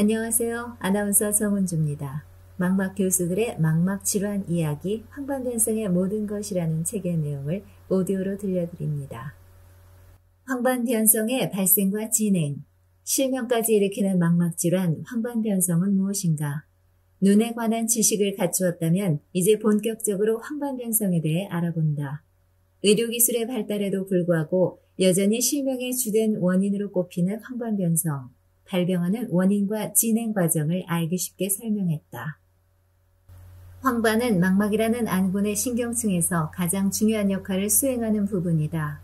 안녕하세요. 아나운서 정은주입니다. 망막 교수들의 망막 질환 이야기 황반변성의 모든 것이라는 책의 내용을 오디오로 들려드립니다. 황반변성의 발생과 진행, 실명까지 일으키는 망막 질환 황반변성은 무엇인가? 눈에 관한 지식을 갖추었다면 이제 본격적으로 황반변성에 대해 알아본다. 의료기술의 발달에도 불구하고 여전히 실명의 주된 원인으로 꼽히는 황반변성. 발병하는 원인과 진행 과정을 알기 쉽게 설명했다. 황반은 망막이라는 안군의 신경층에서 가장 중요한 역할을 수행하는 부분이다.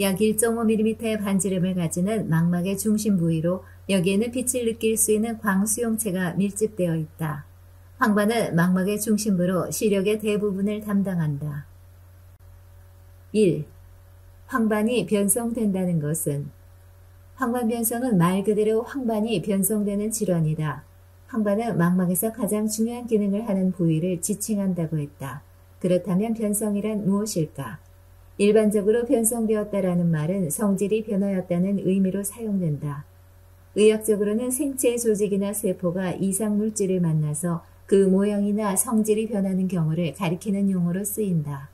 약 1.5mm의 반지름을 가지는 망막의 중심 부위로 여기에는 빛을 느낄 수 있는 광수용체가 밀집되어 있다. 황반은 망막의 중심부로 시력의 대부분을 담당한다. 1. 황반이 변성된다는 것은 황반변성은 말 그대로 황반이 변성되는 질환이다. 황반은 망막에서 가장 중요한 기능을 하는 부위를 지칭한다고 했다. 그렇다면 변성이란 무엇일까? 일반적으로 변성되었다라는 말은 성질이 변하였다는 의미로 사용된다. 의학적으로는 생체의 조직이나 세포가 이상 물질을 만나서 그 모양이나 성질이 변하는 경우를 가리키는 용어로 쓰인다.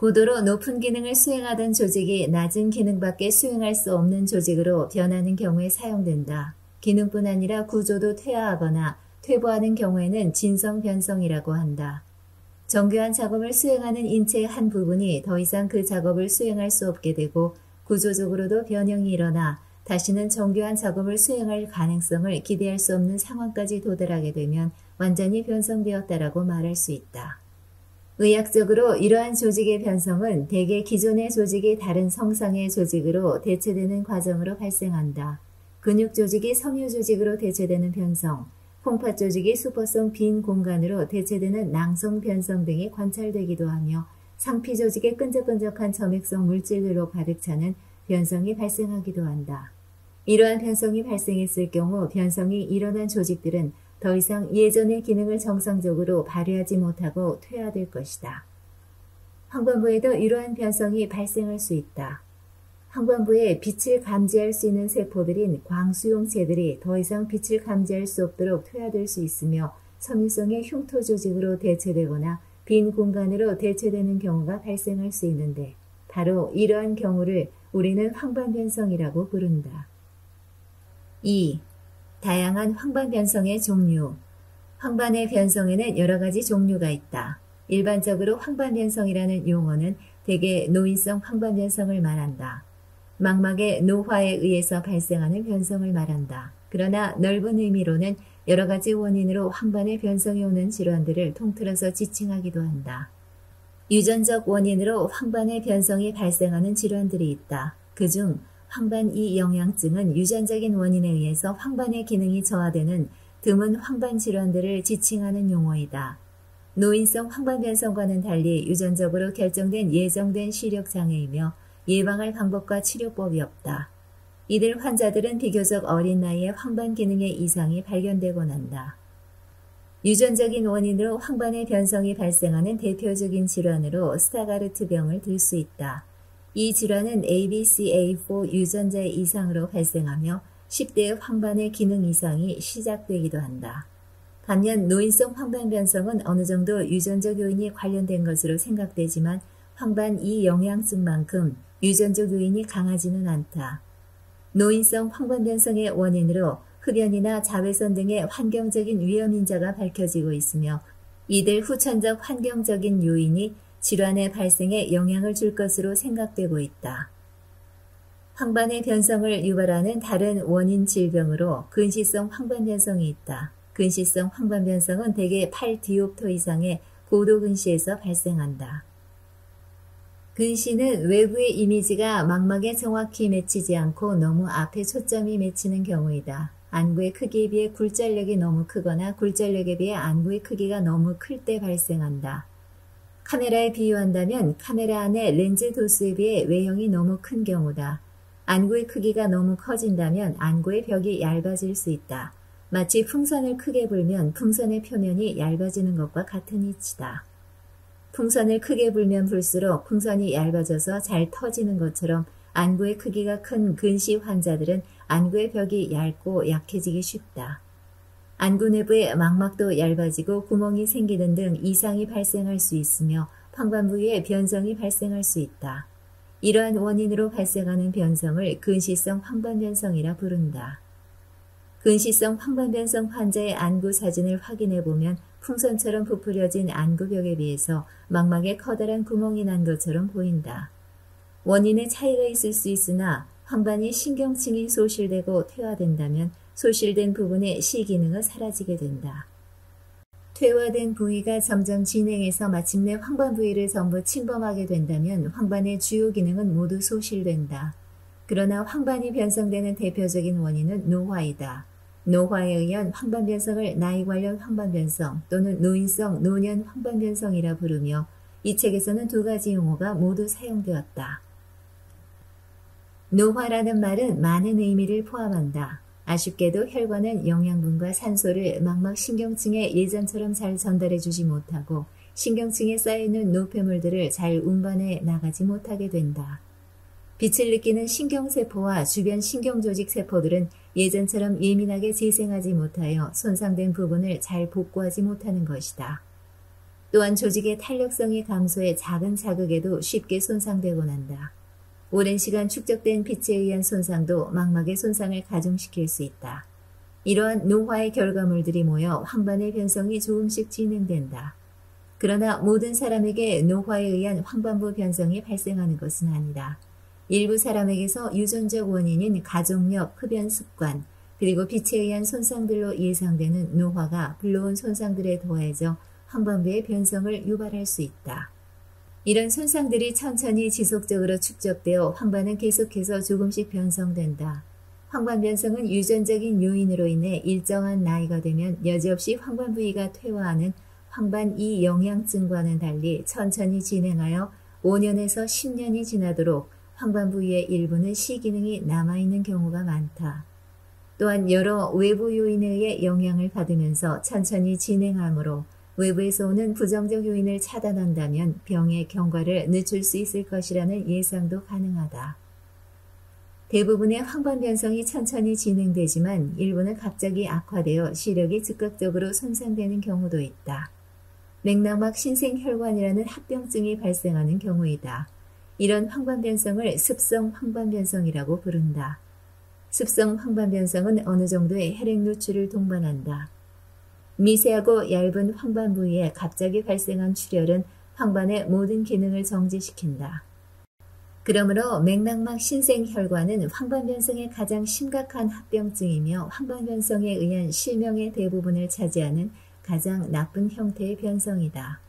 고도로 높은 기능을 수행하던 조직이 낮은 기능밖에 수행할 수 없는 조직으로 변하는 경우에 사용된다. 기능뿐 아니라 구조도 퇴화하거나 퇴보하는 경우에는 진성변성이라고 한다. 정교한 작업을 수행하는 인체의 한 부분이 더 이상 그 작업을 수행할 수 없게 되고 구조적으로도 변형이 일어나 다시는 정교한 작업을 수행할 가능성을 기대할 수 없는 상황까지 도달하게 되면 완전히 변성되었다라고 말할 수 있다. 의학적으로 이러한 조직의 변성은 대개 기존의 조직이 다른 성상의 조직으로 대체되는 과정으로 발생한다. 근육 조직이 섬유 조직으로 대체되는 변성, 콩팥 조직이 수포성 빈 공간으로 대체되는 낭성 변성 등이 관찰되기도 하며 상피 조직의 끈적끈적한 점액성 물질들로 가득 차는 변성이 발생하기도 한다. 이러한 변성이 발생했을 경우 변성이 일어난 조직들은 더 이상 예전의 기능을 정상적으로 발휘하지 못하고 퇴화될 것이다. 황반부에도 이러한 변성이 발생할 수 있다. 황반부에 빛을 감지할 수 있는 세포들인 광수용체들이 더 이상 빛을 감지할 수 없도록 퇴화될 수 있으며 섬유성의 흉터 조직으로 대체되거나 빈 공간으로 대체되는 경우가 발생할 수 있는데 바로 이러한 경우를 우리는 황반변성이라고 부른다. 2. 다양한 황반변성의 종류. 황반의 변성에는 여러 가지 종류가 있다. 일반적으로 황반변성이라는 용어는 대개 노인성 황반변성을 말한다. 망막의 노화에 의해서 발생하는 변성을 말한다. 그러나 넓은 의미로는 여러 가지 원인으로 황반의 변성이 오는 질환들을 통틀어서 지칭하기도 한다. 유전적 원인으로 황반의 변성이 발생하는 질환들이 있다. 그중 황반 2 영양증은 유전적인 원인에 의해서 황반의 기능이 저하되는 드문 황반 질환들을 지칭하는 용어이다. 노인성 황반변성과는 달리 유전적으로 결정된 예정된 시력 장애이며 예방할 방법과 치료법이 없다. 이들 환자들은 비교적 어린 나이에 황반 기능의 이상이 발견되곤 한다. 유전적인 원인으로 황반의 변성이 발생하는 대표적인 질환으로 스타가르트병을 들 수 있다. 이 질환은 ABCA4 유전자의 이상으로 발생하며 10대의 황반의 기능 이상이 시작되기도 한다. 반면 노인성 황반변성은 어느 정도 유전적 요인이 관련된 것으로 생각되지만 황반 2 영양증만큼 유전적 요인이 강하지는 않다. 노인성 황반변성의 원인으로 흡연이나 자외선 등의 환경적인 위험인자가 밝혀지고 있으며 이들 후천적 환경적인 요인이 질환의 발생에 영향을 줄 것으로 생각되고 있다. 황반의 변성을 유발하는 다른 원인 질병으로 근시성 황반변성이 있다. 근시성 황반변성은 대개 8디옵터 이상의 고도 근시에서 발생한다. 근시는 외부의 이미지가 망막에 정확히 맺히지 않고 너무 앞에 초점이 맺히는 경우이다. 안구의 크기에 비해 굴절력이 너무 크거나 굴절력에 비해 안구의 크기가 너무 클 때 발생한다. 카메라에 비유한다면 카메라 안의 렌즈 도수에 비해 외형이 너무 큰 경우다. 안구의 크기가 너무 커진다면 안구의 벽이 얇아질 수 있다. 마치 풍선을 크게 불면 풍선의 표면이 얇아지는 것과 같은 이치다. 풍선을 크게 불면 불수록 풍선이 얇아져서 잘 터지는 것처럼 안구의 크기가 큰 근시 환자들은 안구의 벽이 얇고 약해지기 쉽다. 안구 내부의 망막도 얇아지고 구멍이 생기는 등 이상이 발생할 수 있으며 황반 부위에 변성이 발생할 수 있다. 이러한 원인으로 발생하는 변성을 근시성 황반변성이라 부른다. 근시성 황반변성 환자의 안구 사진을 확인해 보면 풍선처럼 부풀려진 안구벽에 비해서 망막에 커다란 구멍이 난 것처럼 보인다. 원인의 차이가 있을 수 있으나 황반이 신경층이 소실되고 퇴화된다면 소실된 부분의 시기능은 사라지게 된다. 퇴화된 부위가 점점 진행해서 마침내 황반 부위를 전부 침범하게 된다면 황반의 주요 기능은 모두 소실된다. 그러나 황반이 변성되는 대표적인 원인은 노화이다. 노화에 의한 황반변성을 나이 관련 황반변성 또는 노인성 노년 황반변성이라 부르며 이 책에서는 두 가지 용어가 모두 사용되었다. 노화라는 말은 많은 의미를 포함한다. 아쉽게도 혈관은 영양분과 산소를 망막 신경층에 예전처럼 잘 전달해주지 못하고 신경층에 쌓여있는 노폐물들을 잘 운반해 나가지 못하게 된다. 빛을 느끼는 신경세포와 주변 신경조직 세포들은 예전처럼 예민하게 재생하지 못하여 손상된 부분을 잘 복구하지 못하는 것이다. 또한 조직의 탄력성이 감소해 작은 자극에도 쉽게 손상되곤 한다. 오랜 시간 축적된 빛에 의한 손상도 망막의 손상을 가중시킬 수 있다. 이러한 노화의 결과물들이 모여 황반의 변성이 조금씩 진행된다. 그러나 모든 사람에게 노화에 의한 황반부 변성이 발생하는 것은 아니다. 일부 사람에게서 유전적 원인인 가족력, 흡연 습관, 그리고 빛에 의한 손상들로 예상되는 노화가 불러온 손상들에 더해져 황반부의 변성을 유발할 수 있다. 이런 손상들이 천천히 지속적으로 축적되어 황반은 계속해서 조금씩 변성된다. 황반 변성은 유전적인 요인으로 인해 일정한 나이가 되면 여지없이 황반 부위가 퇴화하는 황반 2 영양증과는 달리 천천히 진행하여 5년에서 10년이 지나도록 황반 부위의 일부는 시기능이 남아있는 경우가 많다. 또한 여러 외부 요인에 의해 영향을 받으면서 천천히 진행하므로 외부에서 오는 부정적 요인을 차단한다면 병의 경과를 늦출 수 있을 것이라는 예상도 가능하다. 대부분의 황반 변성이 천천히 진행되지만 일부는 갑자기 악화되어 시력이 즉각적으로 손상되는 경우도 있다. 맥락막 신생혈관이라는 합병증이 발생하는 경우이다. 이런 황반 변성을 습성 황반 변성이라고 부른다. 습성 황반 변성은 어느 정도의 혈액 누출을 동반한다. 미세하고 얇은 황반 부위에 갑자기 발생한 출혈은 황반의 모든 기능을 정지시킨다. 그러므로 맥락막 신생혈관은 황반 변성의 가장 심각한 합병증이며 황반 변성에 의한 실명의 대부분을 차지하는 가장 나쁜 형태의 변성이다.